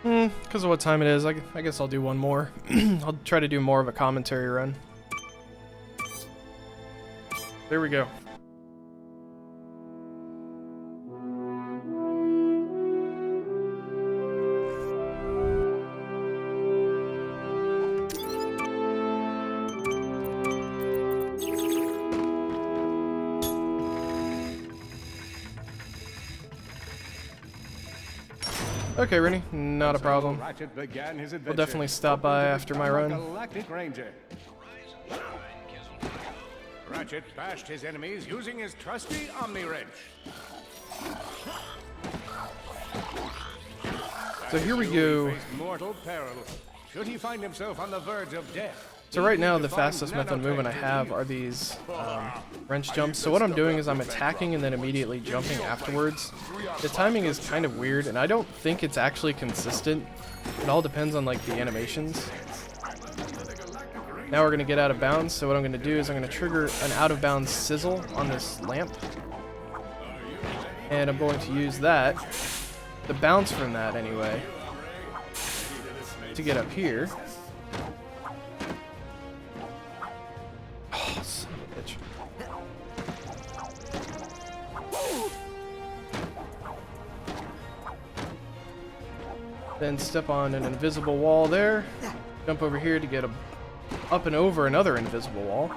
Because of what time it is, I guess I'll do one more. I'll try to do more of a commentary run. There we go. Okay, Rennie, not a problem. We'll definitely stop by after my run. Ratchet bashed his enemies using his trusty Omni Wrench. So here we go. Mortal peril. Should he find himself on the verge of death? So right now, the fastest method of movement I have are these wrench jumps. So what I'm doing is I'm attacking and then immediately jumping afterwards. The timing is kind of weird, and I don't think it's actually consistent. It all depends on like the animations. Now we're going to get out of bounds, so what I'm going to do is I'm going to trigger an out of bounds sizzle on this lamp. And I'm going to use that, the bounce from that anyway, to get up here. Oh, son of a bitch. Then step on an invisible wall there. Jump over here to get up and over another invisible wall.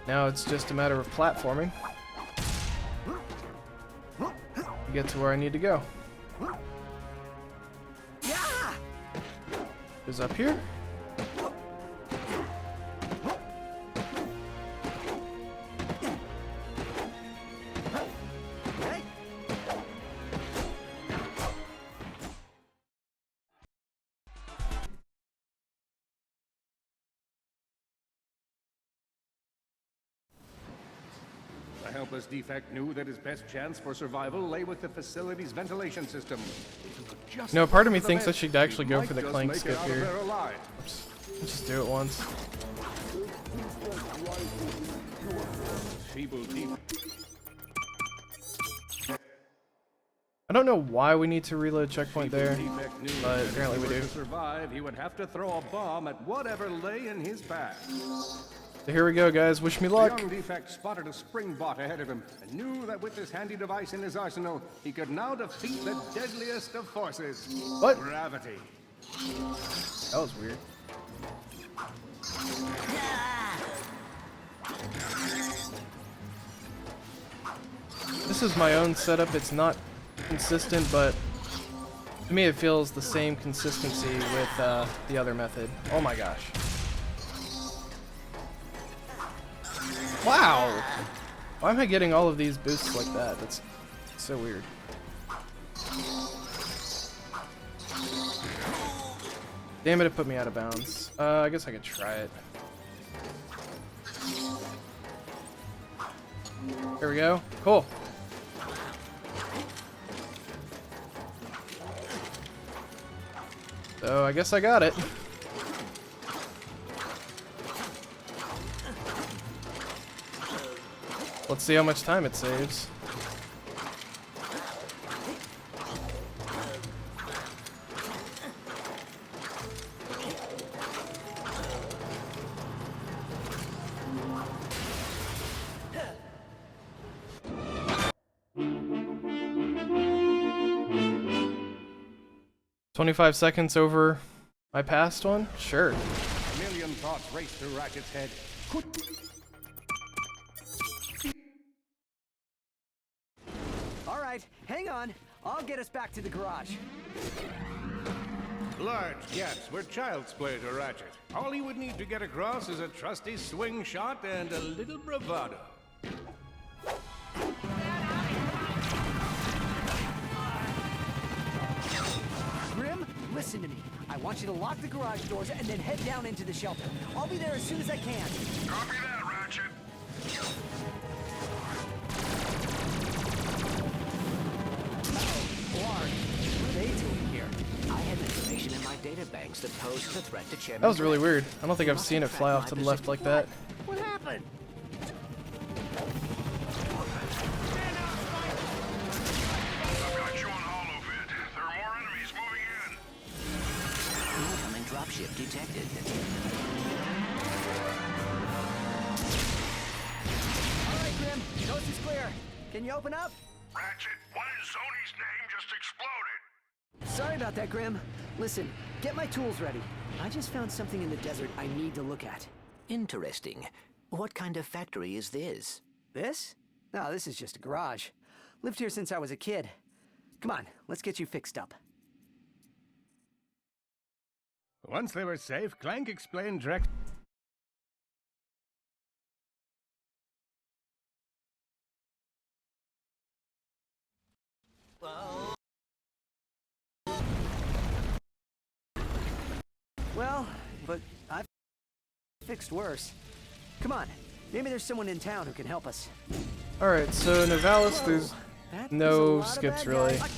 Now it's just a matter of platforming to get to where I need to go. Is up here. The helpless defect knew that his best chance for survival lay with the facility's ventilation system. No, part of me thinks I should actually go for the Clank skip here. Oops. Let's just do it once. I don't know why we need to reload checkpoint there, but apparently we do. To survive, he would have to throw a bomb at whatever lay in his path. So here we go, guys. Wish me luck. The young defect spotted a spring bot ahead of him and knew that with this handy device in his arsenal, he could now defeat the deadliest of forces. What? Gravity. That was weird. This is my own setup. It's not consistent, but to me it feels the same consistency with the other method. Oh my gosh. Wow! Why am I getting all of these boosts like that? That's so weird. Damn it, it put me out of bounds. I guess I could try it. Here we go. Cool. So I guess I got it. Let's see how much time it saves. "25 seconds over my past one? Sure." A million thoughts raced through Ratchet's head. Hang on. I'll get us back to the garage. Large gaps were child's play to Ratchet. All he would need to get across is a trusty swing shot and a little bravado. Grim, listen to me. I want you to lock the garage doors and then head down into the shelter. I'll be there as soon as I can. Copy that, Ratchet. What are they doing here? I had information in my databanks that pose the threat to Chairman. That was really weird. I don't think I've seen it fly off to the left like that. What happened? I've got you on holovid. There are more enemies moving in. Incoming dropship detected. All right, Grim. Coast is clear. Can you open up? Ratchet, what in Zony's name just exploded? Sorry about that, Grim. Listen, get my tools ready. I just found something in the desert I need to look at. Interesting. What kind of factory is this? This? No, this is just a garage. Lived here since I was a kid. Come on, let's get you fixed up. Once they were safe, Clank explained direct. Well, but I've fixed worse. Come on, maybe there's someone in town who can help us. Alright, so Novalis, there's That is a no lot of skips bad really. guys.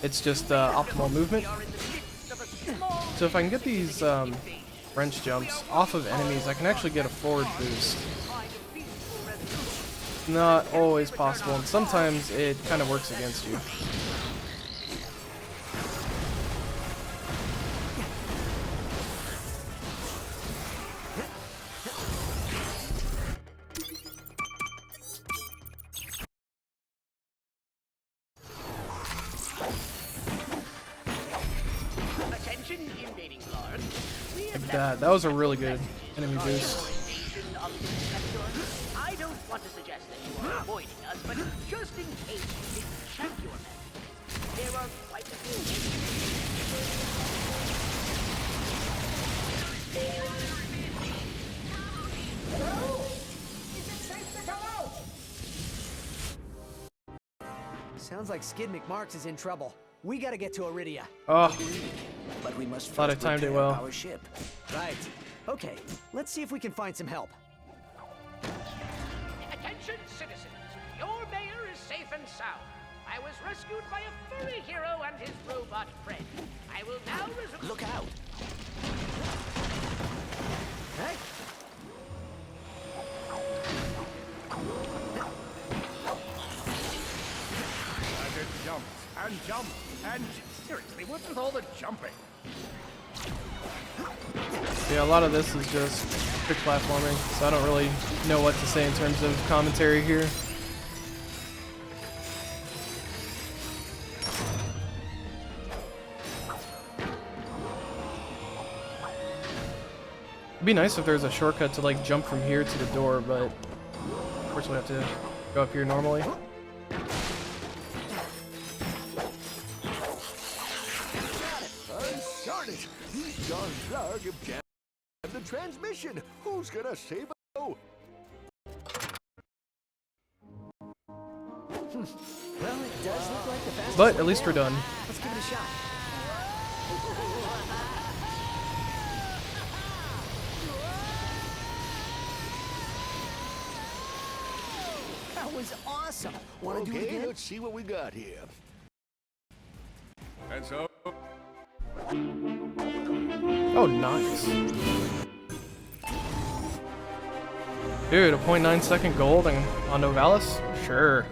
It's just optimal movement. So if I can get these wrench jumps off of enemies, I can actually get a forward boost. Not always possible, and sometimes it kind of works against you. Attention, invading lords. Like that. That was a really good enemy boost. Invasion of the sector. I don't want to suggest that you are avoiding us, but just in case you didn't check your messages, there are quite a few. Sounds like Skid McMarks is in trouble. We gotta get to Iridia. Oh, But we must Thought I first timed it repair well. our ship. Right. Okay, let's see if we can find some help. Attention, citizens. Your mayor is safe and sound. I was rescued by a furry hero and his robot friend. I will now resume. Look out! Hey, And it jumped, and jumped, and seriously, what's with all the jumping? yeah, a lot of this is just quick platforming, so I don't really know what to say in terms of commentary here. It'd be nice if there was a shortcut to like jump from here to the door, but of course we have to go up here normally. Uncharted! These John Clark have jammed the transmission! Who's gonna save us? Oh, well, it does look like the fastest But way at least we're down. done. Let's give it a shot. That was awesome. Want to do it okay, again? let's see what we got here. And so, Oh, nice. Dude, a 0.9 second gold on Novalis? Sure.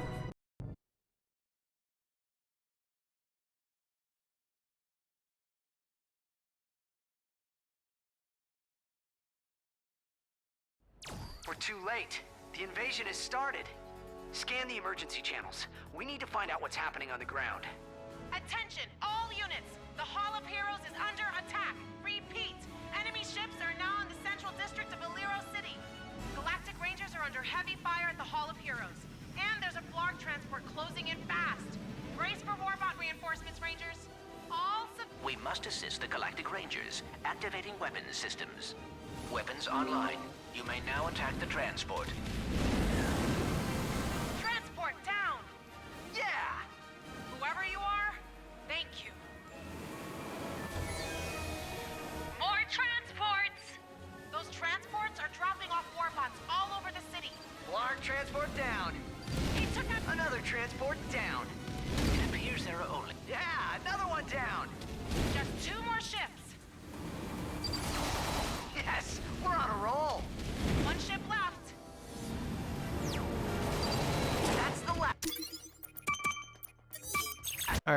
We're too late. The invasion has started. Scan the emergency channels. We need to find out what's happening on the ground. Attention, all units! The Hall of Heroes is under attack. Repeat, enemy ships are now in the central district of Illyro City. Galactic Rangers are under heavy fire at the Hall of Heroes. And there's a Blarg transport closing in fast. Brace for Warbot reinforcements, Rangers. All We must assist the Galactic Rangers, activating weapons systems. Weapons online. You may now attack the transport. transport down! Yeah! Whoever you are, thank you. More transports! Those transports are dropping off warbots all over the city. Blarg transport down. He took out Another transport down. It appears there are only... Yeah, another one down. just 2 more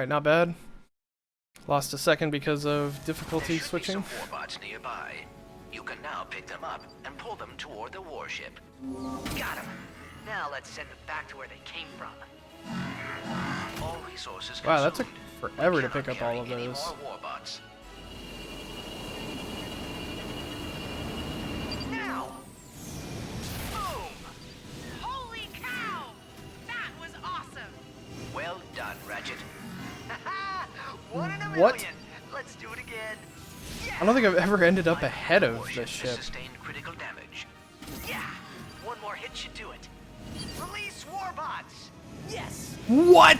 Alright, not bad. Lost a second because of difficulty There should be switching. some warbots nearby. You can now pick them up and pull them toward the warship. Got him. Now let's send them back to where they came from. All resources Wow, that took consumed. forever We to cannot pick up carry all of any those. more warbots. Now! Boom! Holy cow! That was awesome! Well done, Ratchet. One in a What? million. Let's do it again. I don't think I've ever ended up ahead of Warship this has ship. sustained critical damage. Yeah. One more hit should do it. Release warbots. Yes. What?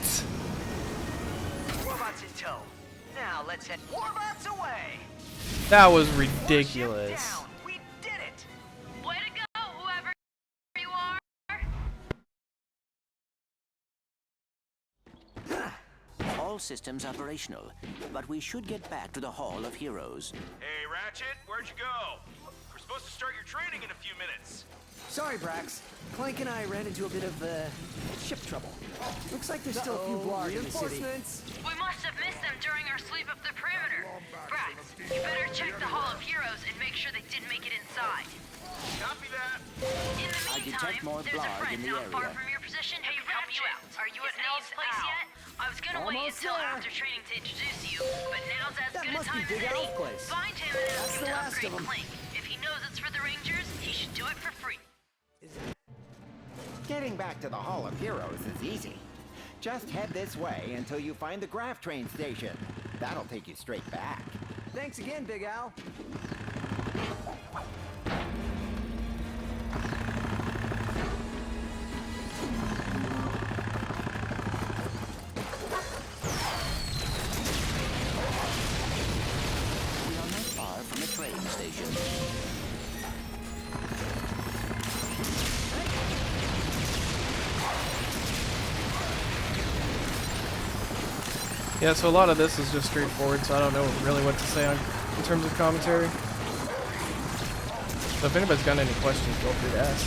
Warbots in tow. Now let's head warbots away. That was Warship ridiculous. down. We did it. Way to go, whoever you are! All systems operational, but we should get back to the Hall of Heroes. Hey, Ratchet, where'd you go? We're supposed to start your training in a few minutes. Sorry, Brax. Clank and I ran into a bit of, ship trouble. Looks like there's still a few Blarg in the city. We must have missed them during our sweep up the perimeter. Brax, you better check the Hall of Heroes and make sure they didn't make it inside. Copy that. In the I meantime, detect more there's a Blarg friend in the not far area. from your position who can help you out. Are you at Nell's place yet? I was gonna wait Almost until there. after training to introduce you, but now's as That good a must be time as Big any. Al's place. Find him and ask That's him the to last upgrade of 'em. Clank. If he knows it's for the Rangers, he should do it for free. Getting back to the Hall of Heroes is easy. Just head this way until you find the Graph Train station. That'll take you straight back. Thanks again, Big Al. We are not far from a train station. Yeah, so a lot of this is just straightforward, so I don't know really what to say in terms of commentary. So if anybody's got any questions, feel free to ask.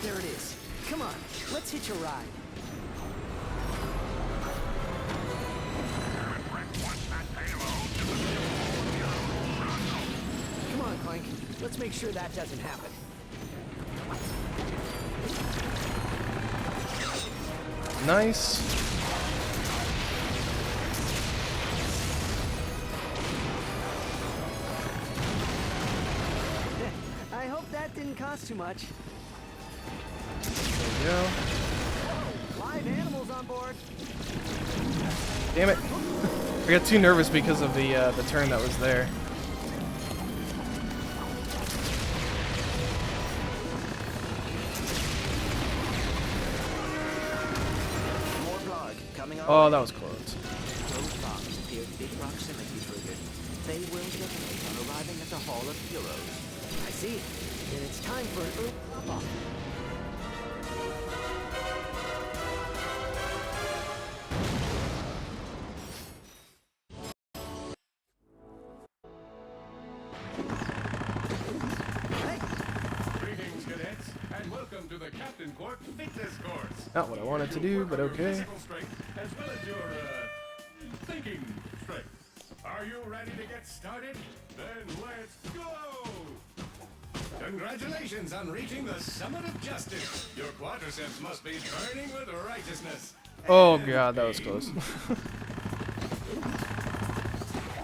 There it is. Come on, let's hitch a ride. Come on, Clank. Let's make sure that doesn't happen. Nice. I hope that didn't cost too much. There we go. Live animals on board. Damn it. I got too nervous because of the turn that was there. More Blarg coming our Oh, way. that was close. Those bombs appear to be proximity triggered. They will detonate on arriving at the Hall of Heroes. I see. Then it's time for an early drop-off. Greetings, cadets, and welcome to the Captain Court Fitness Course. Not what I wanted to do, but okay. Physical strength, as well as your, thinking strength. Are you ready to get started? Then let's go! Congratulations on reaching the summit of justice. Your quadriceps must be burning with righteousness. Oh god, that was close.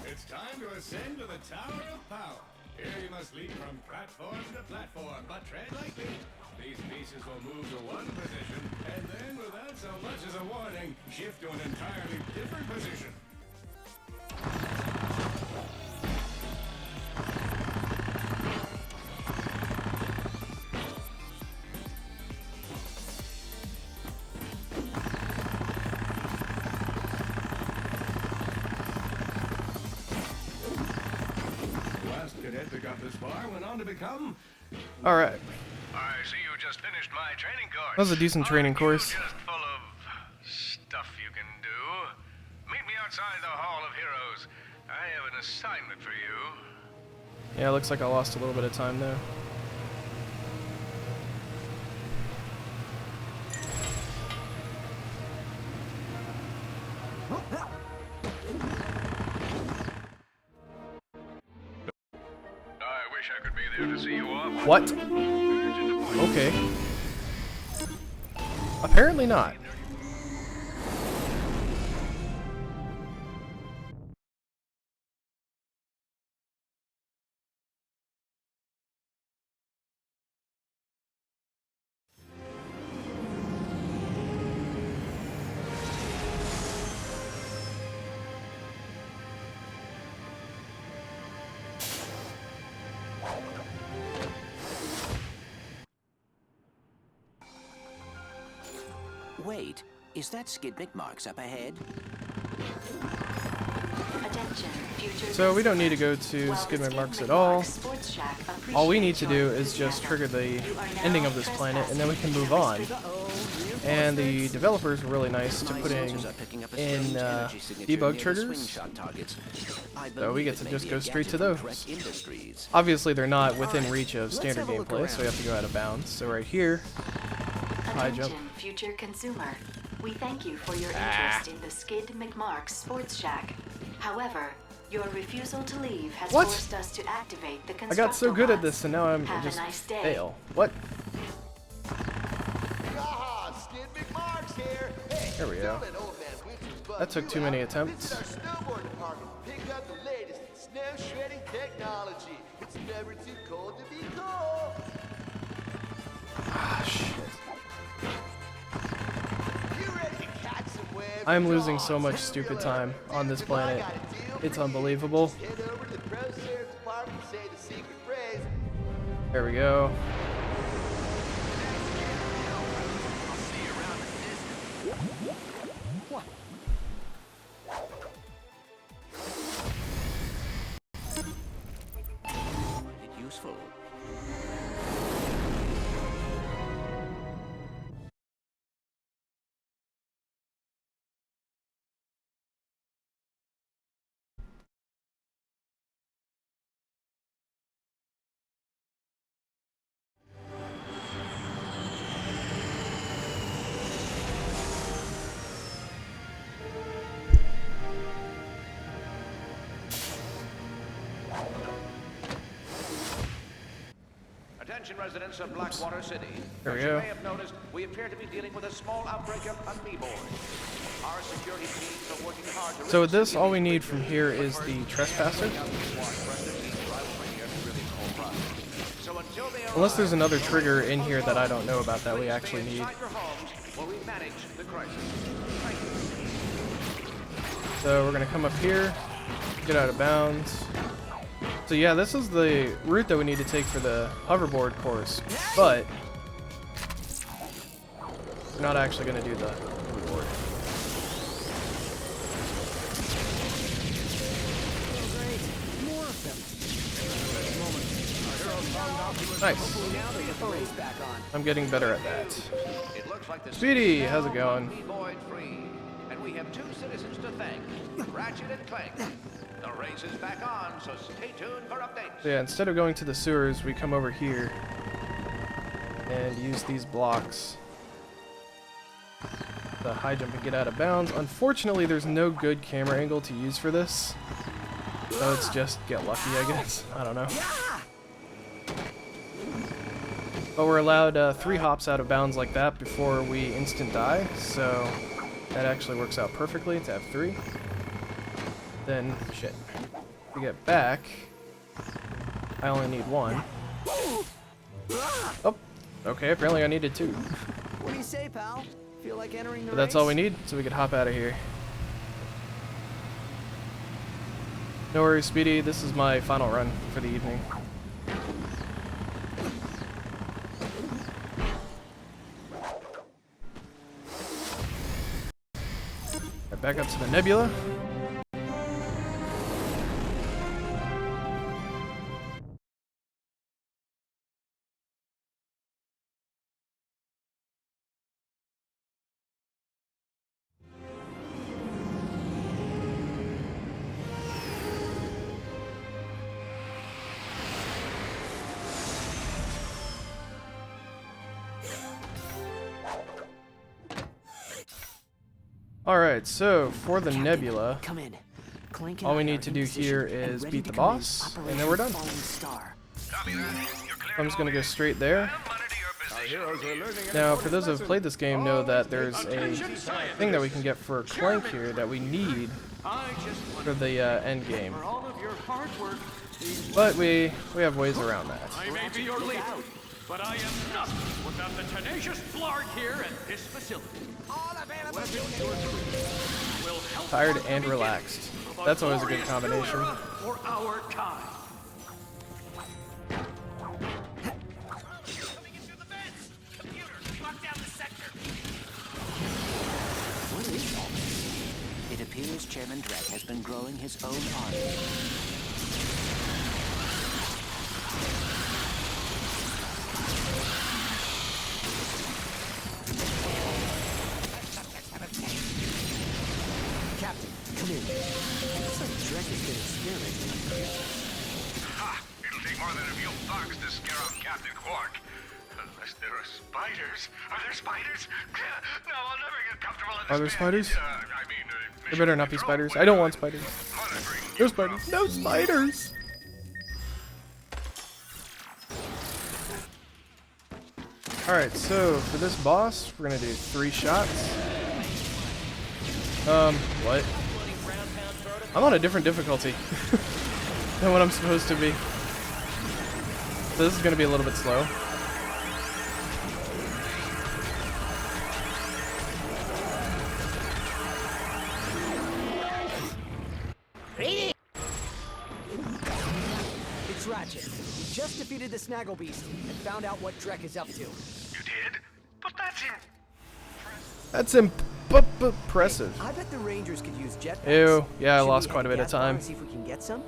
It's time to ascend to the Tower of Power. Here you must leap from platform to platform, but tread lightly. These pieces will move to one position, and then, without so much as a warning, shift to an entirely different position. The last cadet that got this far went on to become Alright. I see you just finished my training course. That was a decent training Aren't course. you just full of stuff you can do? Meet me outside the Hall of Heroes. I have an assignment for you. Yeah, looks like I lost a little bit of time there. Pleasure to see you off. What? Okay. Apparently not. Wait, is that Skid McMarks up ahead? So we don't need to go to Skid McMarks at all. All we need to do is just trigger the ending of this planet, and then we can move on. And the developers were really nice to putting in debug triggers, so we get to just go straight to those. Obviously they're not within reach of standard gameplay, so we have to go out of bounds. So right here, high jump. Future consumer. We thank you for your interest in the Skid McMarks Sports Shack. However, your refusal to leave has forced us to activate the constructor I got so good at this, and now I'm Have just a nice day. fail. What? Skid McMarks here. Hey, There we go. don't let old man Witcher's butt That took you too out. many This attempts. is our snowboard department. Pick up the latest in snow shredding technology. It's never too cold to be cool. Ah, shit. You ready to catch some waves? I'm losing so much stupid time on this planet. It's unbelievable. Head over to the Pro Serve department and say the secret phrase. There we go. Useful. Attention residents of Blackwater City. There we As you go. may have noticed, we appear to be dealing with a small outbreak of amoeboid. Our security teams are working hard to So with this, all we need from here is the trespasser. So until they Unless there's another trigger in here that I don't know about that we actually need. inside your homes while we manage the crisis. Thank you. So we're gonna come up here, get out of bounds. So yeah, this is the route that we need to take for the hoverboard course, but we're not actually gonna do the hoverboard. More of them. Nice. Now they get the race back on. I'm getting better at that. It looks like the Speedy, city is how's it now going? amoeboid free, and we have two citizens to thank, Ratchet and Clank. The race is back on, so stay tuned for updates. So yeah, instead of going to the sewers, we come over here and use these blocks. The high jump and get out of bounds. Unfortunately, there's no good camera angle to use for this. So it's just get lucky, I guess. I don't know. But we're allowed 3 hops out of bounds like that before we instant die, so that actually works out perfectly to have 3. Then, shit. To get back, I only need 1. Oh, okay, apparently I needed 2. What do you say, pal? Feel like entering the But that's race? all we need, so we can hop out of here. No worries, Speedy, this is my final run for the evening. Right, back up to the nebula. Alright, so for the nebula, Come in. Clank and all we I need are to in do position here and is ready beat to the commence boss, and Operation then we're done. Falling Star. Copy that. You're clear I'm just gonna go straight there. monitor your Our position. heroes are learning an Now, for important those who have lesson. played this game, know that there's a Attention thing that we can get for Clank here that we need for the end game. all of your hard work. But we have ways around that. I may be your leader, but I am nothing without the tenacious Blarg here at this facility. Will help Tired us and begin relaxed. a That's always a good glorious combination. era For our time. Coming in through the vents! Computer, lock down the sector! What is all this? It appears Chairman Dredd has been growing his own army. Captain, come in. Looks like Drek has been experimenting on creatures. Ha! It'll take more than a few bugs to scare off Captain Quark. Unless there are spiders. Are there spiders? No, I'll never get comfortable in this Are there bed. spiders? I mean, There better not be spiders. I don't want spiders. No spiders. No spiders! Alright, so for this boss, we're gonna do 3 shots. What? I'm on a different difficulty than what I'm supposed to be. So this is gonna be a little bit slow. It's Ratchet. We just defeated the Snaggle Beast and found out what Drek is up to. You did? But that's That's impressive. I bet the Rangers could use jetpacks. Ew, yeah, I Should we lost head quite a to bit of Gas Bar time. and see if we can get some?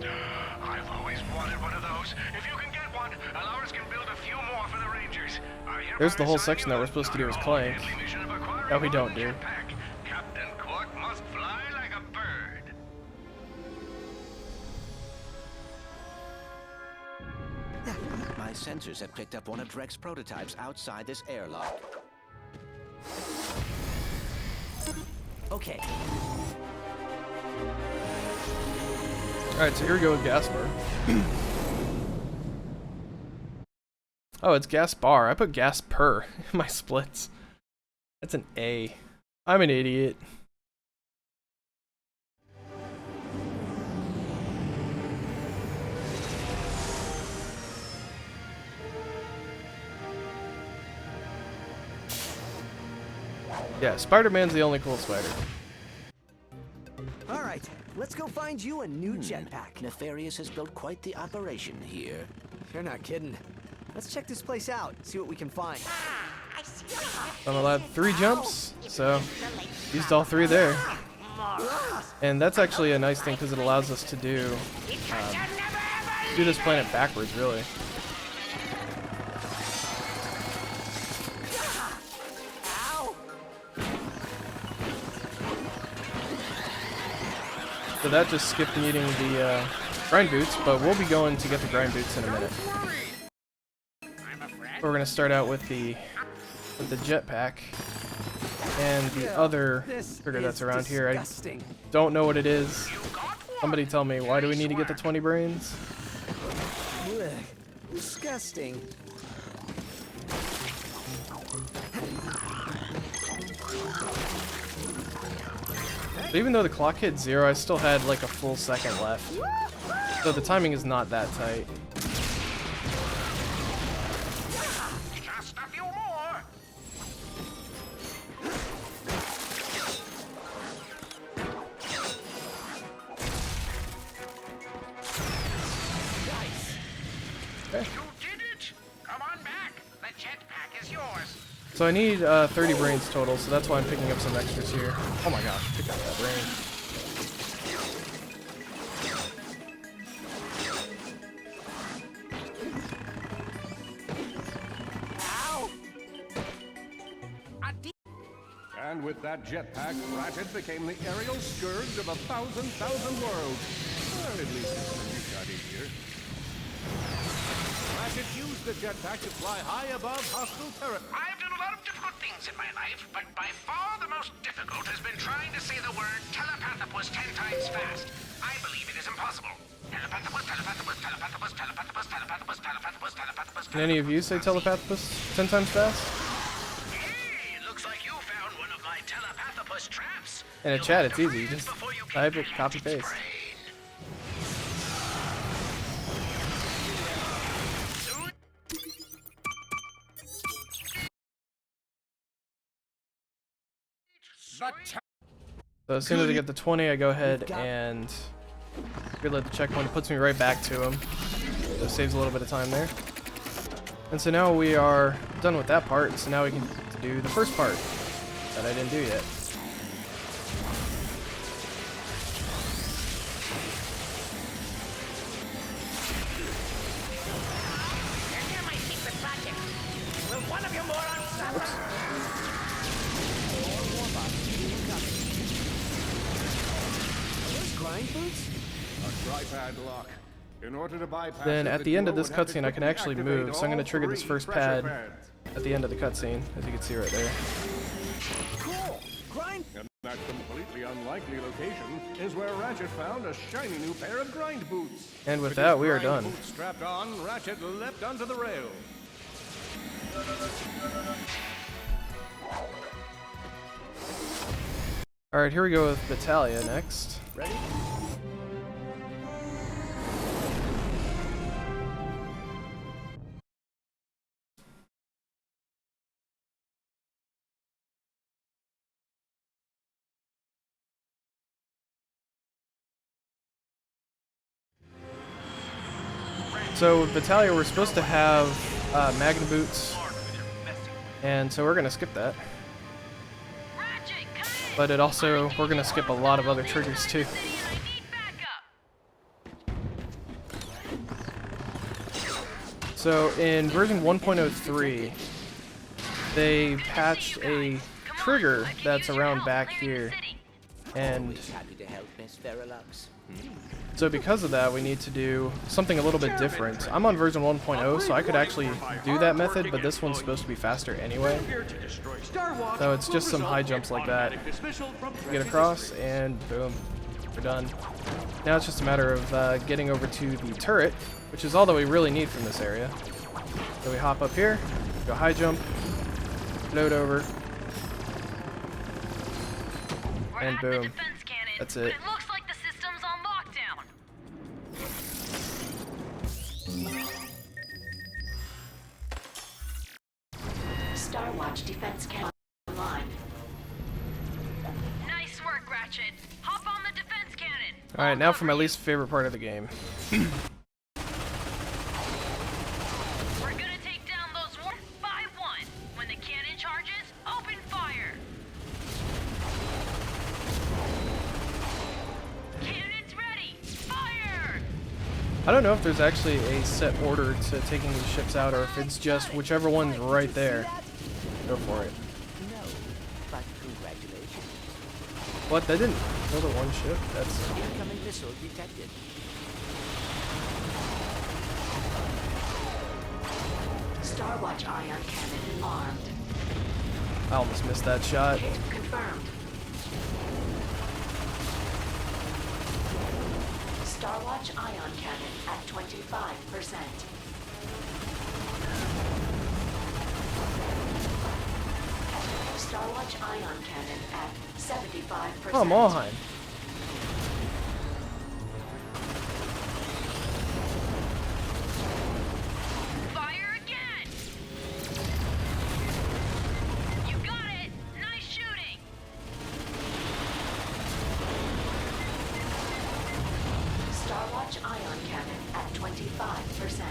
I've always wanted one of those. If you can get one, Alars can build a few more for the Rangers. There's the whole section that we're supposed to do as Clank. That we don't do. Captain Quark must fly like a bird. My sensors have picked up one of Drek's prototypes outside this airlock. Okay. Alright, so here we go with Gaspar. Oh, it's Gaspar. I put Gasper in my splits. That's an A. I'm an idiot. Yeah, Spider-Man's the only cool spider. All right, let's go find you a new jetpack. Nefarious has built quite the operation here. You're not kidding. Let's check this place out, see what we can find. I'm allowed 3 jumps, so used all 3 there. And that's actually a nice thing because it allows us to do this planet backwards, really. So that just skipped needing the grind boots, but we'll be going to get the grind boots in a minute. We're gonna start out with the jetpack and the other trigger that's around here. I don't know what it is. Somebody tell me, why do we need to get the 20 brains? Ugh, disgusting. So even though the clock hit 0, I still had like a full second left. So the timing is not that tight. Just a few more. Okay. You did it! Come on back. The jetpack is yours. So I need 30 brains total, so that's why I'm picking up some extras here. Oh my gosh, pick up that brain. And with that jetpack, Ratchet became the aerial scourge of 1,000 worlds. Or at least that's what you got in here. Ratchet used the jetpack to fly high above hostile territory. I've done a lot of difficult things in my life, but by far the most difficult has been trying to say the word telepathopus 10 times fast. I believe it is impossible. Telepathopus, telepathopus, telepathopus. Can any of you say telepathopus 10 times fast? Looks like you found one of my telepathopus traps. In a chat, it's easy. You just type it, copy, paste. So as soon as I get the 20, I go ahead and reload the checkpoint. It puts me right back to him. So it saves a little bit of time there. And so now we are done with that part. So now we can do the first part that I didn't do yet. Hear my secret project. Will one of you morons stop us? Grind boots? A tripad lock. In order to bypass Then it, at the end of duo this would have to cutscene, I can quickly actually activate move. So I'm going to all trigger this 3 first pressure pad pads. at the end of the cutscene, as you can see right there. Cool. Grind. And that completely unlikely location is where Ratchet found a shiny new pair of grind boots. And with With that, his we are grind done. boots strapped on, Ratchet leapt onto the rail. Alright, here we go with Battaglia next. Ready? So with Battaglia, we're supposed to have Magna Boots, and so we're going to skip that. But it also, we're going to skip a lot of other triggers too. So in version 1.03, they patched a trigger that's around back here, and Happy to help, Miss Verilux. so because of that, we need to do something a little bit different. I'm on version 1.0, so I could actually do that method, but this one's supposed to be faster anyway. So it's just some high jumps like that. Get across, and boom, we're done. Now it's just a matter of getting over to the turret, which is all that we really need from this area. So we hop up here, go high jump, load over, and boom. That's it. Looks like the system's on lockdown. Starwatch defense camera online. Nice work, Ratchet. Hop on the defense cannon. Alright, now for my least favorite part of the game. We're gonna take down those one by one. When the cannon charges, open fire. Cannons ready. Fire! I don't know if there's actually a set order to taking these ships out, or if it's just whichever one's right there. Go for it. No, but congratulations. What? That didn't kill the one ship? That's... Incoming missile detected. Starwatch ion cannon armed. I almost missed that shot. Hit confirmed. Starwatch ion cannon at 25%. Starwatch ion cannon at 75%. Come on. Fire again. You got it. Nice shooting. Starwatch ion cannon at 25%.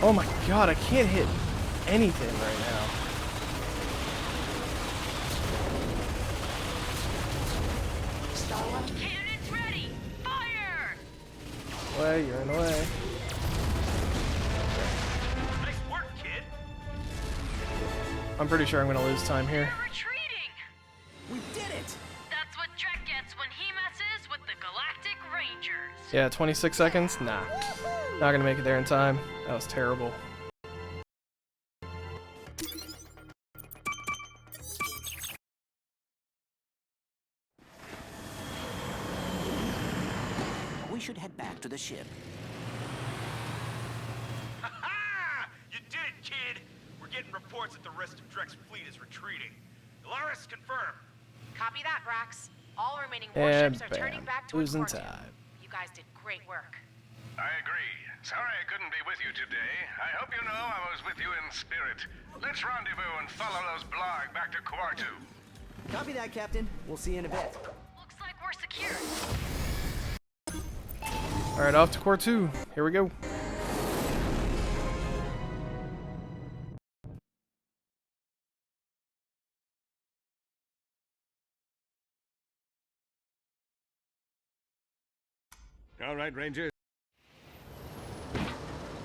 Oh my god, I can't hit anything right now. Starwatch Cannons ready. Fire! Way, you're in the way. Nice work, kid. I'm pretty sure I'm gonna lose time here. Retreating. We did it! That's what Drek gets when he messes with the Galactic Rangers. Yeah, 26 seconds? Nah. Not gonna make it there in time. That was terrible. ship. Ha-ha! You did it, kid! We're getting reports that the rest of Drek's fleet is retreating. Alaris, confirm. Copy that, Brax. All remaining And warships are turning bam, back towards losing Corto. time. You guys did great work. I agree. Sorry I couldn't be with you today. I hope you know I was with you in spirit. Let's rendezvous and follow those blarg back to Quartu. Copy that, Captain. We'll see you in a bit. Looks like we're secured. Alright, off to Core 2. Here we go. All right, Rangers.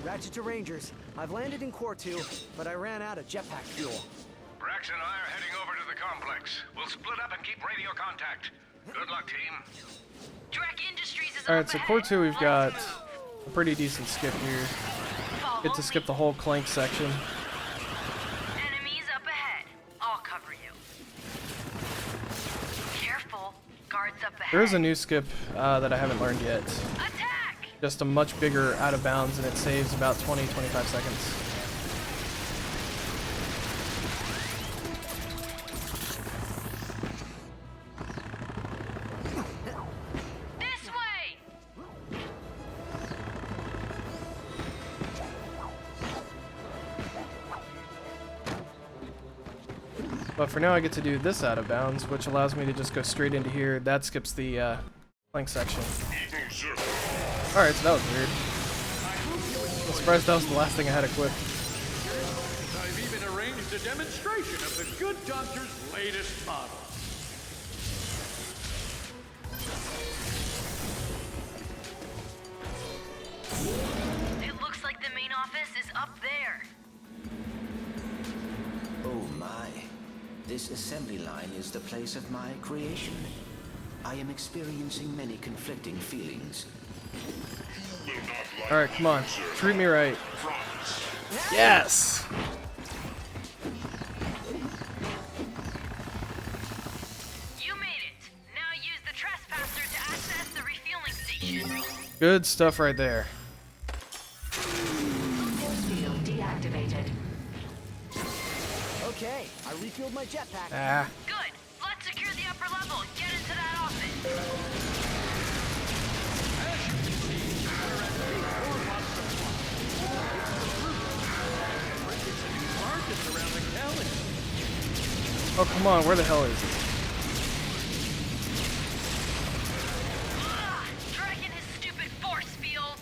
Ratchet to Rangers. I've landed in Core 2, but I ran out of jetpack fuel. Brax and I are heading over to the complex. We'll split up and keep radio contact. Good luck, team. Drek Industries is Alright, so Core 2 we've got a pretty decent skip here. Get to skip the whole Clank section. Enemies up ahead. I'll cover you. Careful. Guards up ahead. There is a new skip that I haven't learned yet. Attack! Just a much bigger out of bounds, and it saves about 20-25 seconds. This way! But for now I get to do this out of bounds, which allows me to just go straight into here. That skips the Clank section. Alright, so that was weird. I'm surprised that was the last thing I had equipped. I've even arranged a demonstration of the good doctor's latest model. It looks like the main office is up there. Oh my. This assembly line is the place of my creation. I am experiencing many conflicting feelings. Alright, come on. Treat me right. Yes! You made it. Now use the trespasser to access the refueling station. Good stuff right there. Force field deactivated. Okay, I refueled my jetpack. Ah. Good. Let's secure the upper level and get into that office. Around the galaxy. Oh, come on. Where the hell is it? Dragging his stupid force fields.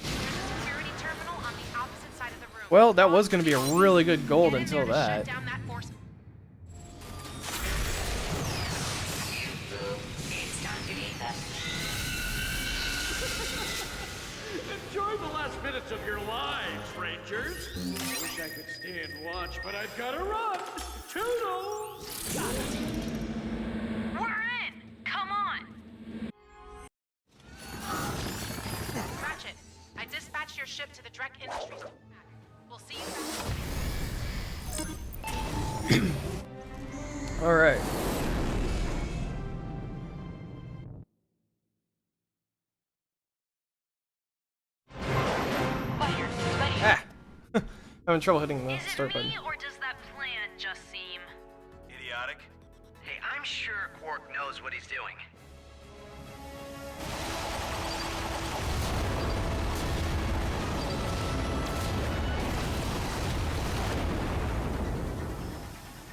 There's a security terminal on the opposite side of the room. Well, that was going to be a really good gold Get in there until to shut that. down that force. Enjoy the last minutes of your lives, Rangers. Wish I could stay and watch, but I've got to run. Toodles! We're in. Come on. Ratchet, I dispatched your ship to the Drek Industries. We'll see you back. Alright. Ah! Having trouble hitting the start button. Or does that plan just seem Idiotic. Hey, I'm sure Quark knows what he's doing.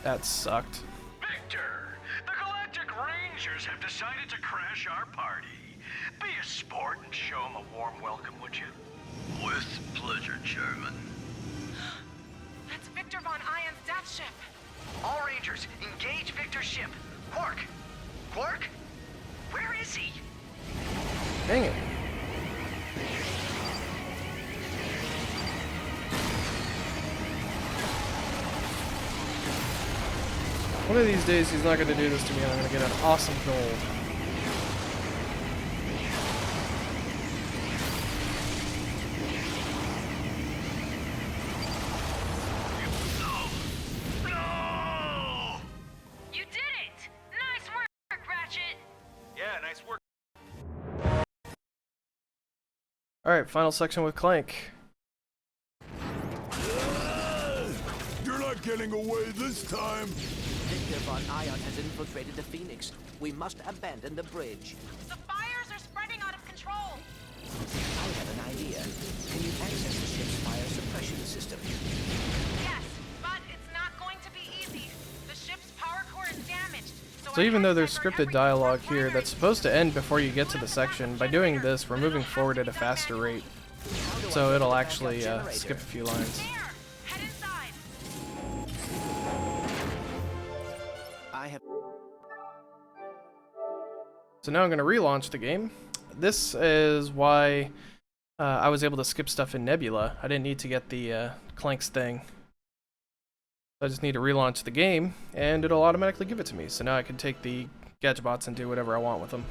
That sucked. Victor, the Galactic Rangers have decided to crash our party. Be a sport and show them a warm welcome, would you? With pleasure, Chairman. That's Victor Von Ion's death ship. All Rangers, engage Victor's ship. Quark! Quark? Where is he? Dang it. One of these days he's not going to do this to me and I'm going to get an awesome gold. Alright, final section with Clank. You're not getting away this time! Victor Von Ion has infiltrated the Phoenix. We must abandon the bridge. The fires are spreading out of control. I have an idea. Can you access the ship's fire suppression system? Yes, but it's not going to be easy. The ship's power core is damaged. So even though there's scripted dialogue here that's supposed to end before you get to the section, by doing this, we're moving forward at a faster rate. So it'll actually skip a few lines. So now I'm going to relaunch the game. This is why I was able to skip stuff in Nebula. I didn't need to get the Clank's thing. I just need to relaunch the game, and it'll automatically give it to me. So now I can take the Gadgetbots and do whatever I want with them.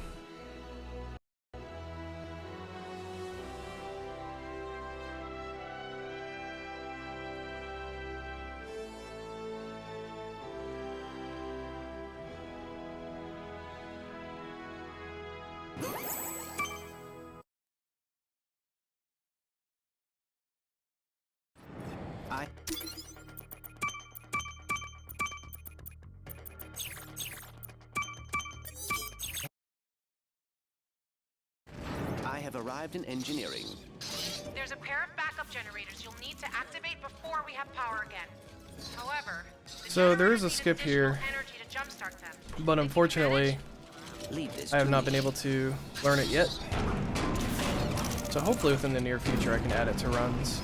I have arrived in engineering. There's a pair of backup generators you'll need to activate before we have power again. However, So there is a skip here, but unfortunately, I have not been able to learn it yet. So hopefully within the near future I can add it to runs.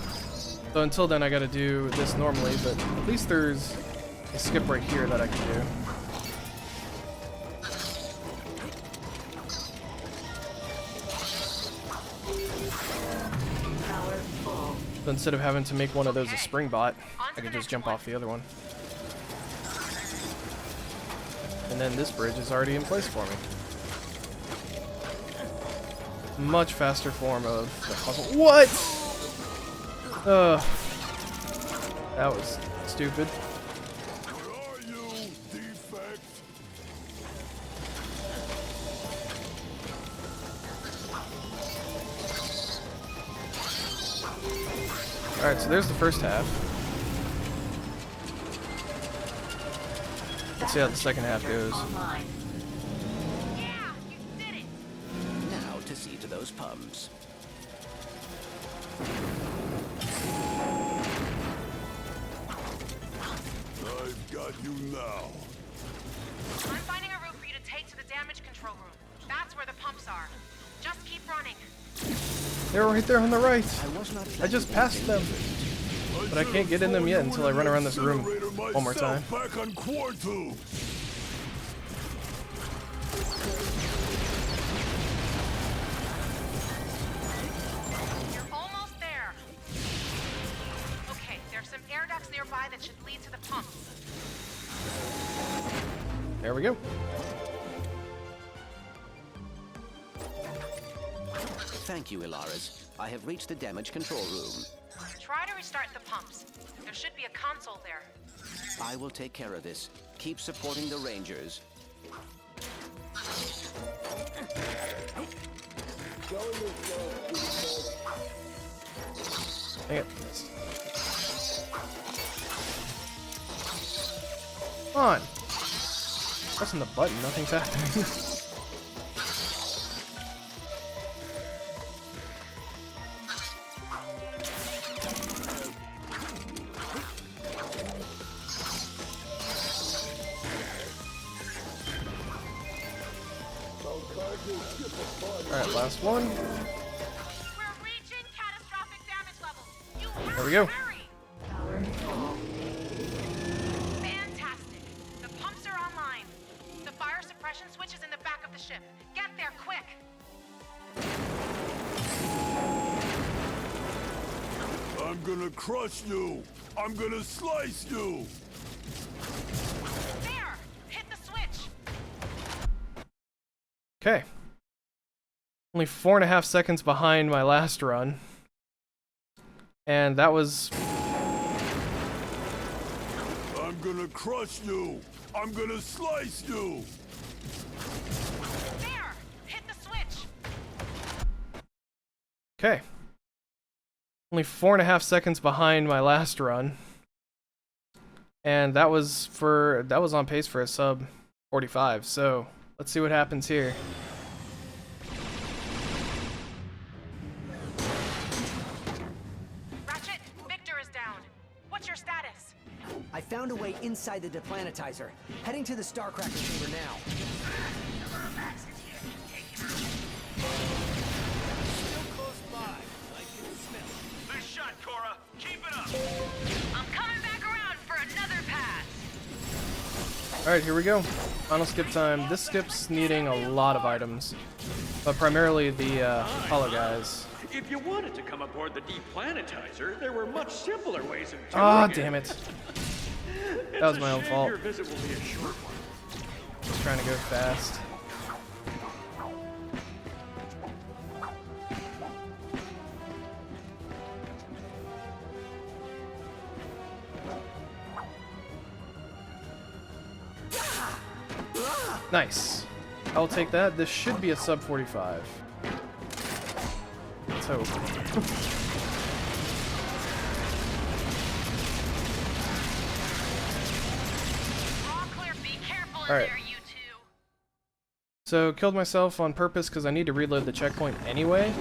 So until then I gotta do this normally, but at least there's a skip right here that I can do. So instead of having to make one of those a spring bot, I can just jump off the other one. And then this bridge is already in place for me. Much faster form of the puzzle. What? That was stupid. Alright, so there's the first half. Let's see how the second half goes. Now to see to those pumps. I've got you now. I'm finding a route for you to take to the damage control room. That's where the pumps are. Just keep running. They're right there on the right. I just passed them. But I can't get in them yet until I run around this room one more time. Back on Quartu. You're almost there. Okay, there's some air ducts nearby that should lead to the pumps. There we go. Thank you, Ilaris. I have reached the damage control room. Try to restart the pumps. There should be a console there. I will take care of this. Keep supporting the Rangers. Dang it. Come on. Pressing the button, nothing's happening. Alright, last one. We're reaching catastrophic damage levels. You have There we go. to hurry. Fantastic. The pumps are online. The fire suppression switch is in the back of the ship. Get there quick. I'm gonna crush you. I'm gonna slice you. There. Hit the switch. Okay. Only 4.5 seconds behind my last run. And that was... I'm gonna crush you. I'm gonna slice you. There. Hit the switch. Okay. Only 4.5 seconds behind my last run. And that was on pace for a sub 45. So let's see what happens here. Ratchet, Victor is down. What's your status? I found a way inside the deplanetizer. Heading to the Starcracker chamber now. Still close by. I can smell it. Nice shot, Cora. Keep it up. I'm coming back around for another pass. Alright, here we go. Final skip time. This skip's needing a lot of items, but primarily the holo guys. If you wanted to come aboard the deplanetizer, there were much simpler ways of doing Ah, it. damn it. It's That was a my own shame fault. Your visit will be a short one. Just trying to go fast. Nice. I'll take that. This should be a sub 45. Let's hope. Alright. So, killed myself on purpose because I need to reload the checkpoint anyway.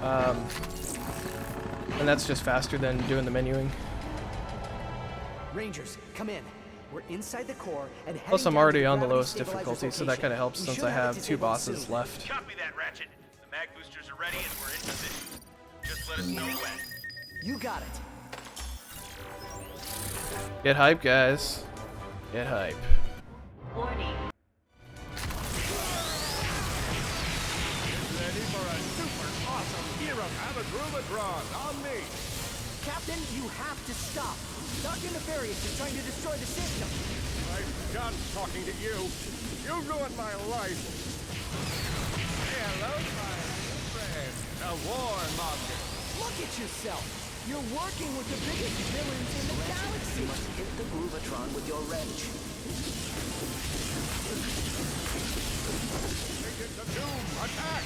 And that's just faster than doing the menuing. Rangers, come in. We're inside the core and heading Plus, I'm down to already the on the gravity lowest stabilizer's difficulty, so that location. kind of helps We since should I have it have 2 disabled bosses soon. left. Copy that, Ratchet. The mag boosters are ready and we're in position. Just let us know when. You got it. Get hype, guys. Get hype. Warning. Ready for a super awesome hero Amagroomatron on me. Captain, you have to stop. Dark Nefarious is trying to destroy the system. I'm done talking to you. You ruined my life. Say hello, my new friend, the Warmonger. Look at yourself. You're working with the biggest villains in the galaxy. You must hit the Groovatron with your wrench. Agents of Doom, attack!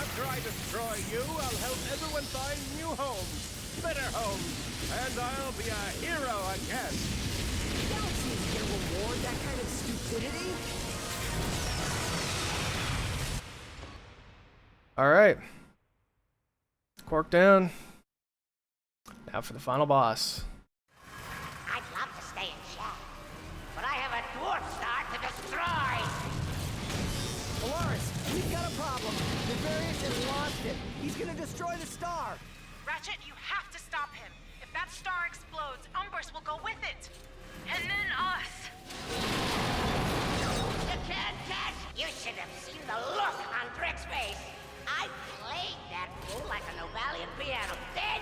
After I destroy you, I'll help everyone find new homes, better homes, and I'll be a hero again. Galaxies can reward that kind of stupidity. Alright. Cork down. Now for the final boss. I'd love to stay in shack, but I have a dwarf star to destroy. Polaris, we've got a problem. Nefarious has lost it. He's gonna destroy the star. Ratchet, you have to stop him. If that star explodes, Umbrus will go with it. And then us. You can't catch. You should have seen the look on Brick's face. I played that fool like a Novalian piano, then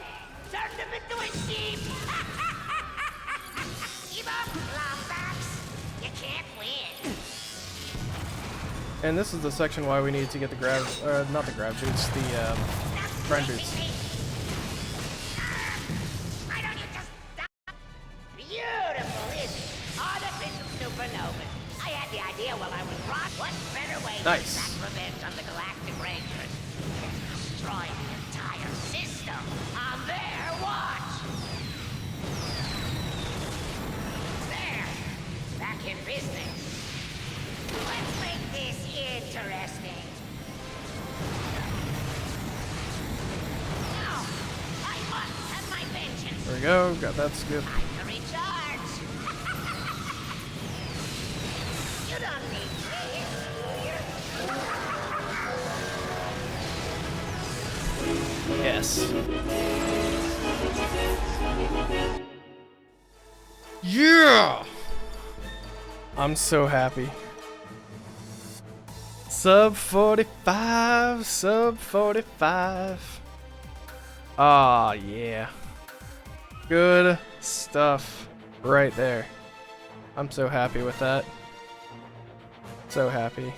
turned him into a sheep. Give up, Lombax. You can't win. And this is the section why we need to get the not the grab boots, the grind boots. Why don't you just stop? Beautiful, isn't it? Oh, the Bishop Supernova. I had the idea while I was rock. What better way to Nice. exact revenge on the Galactic Rangers? Destroy the entire system on their watch. There. Back in business. Let's make this interesting. Now, I must have my vengeance. There we go, got that skip. Time to recharge. You don't need this, do you? Yes. Yeah! I'm so happy. Sub 45, sub 45. Ah, yeah. Good stuff right there. I'm so happy with that. So happy.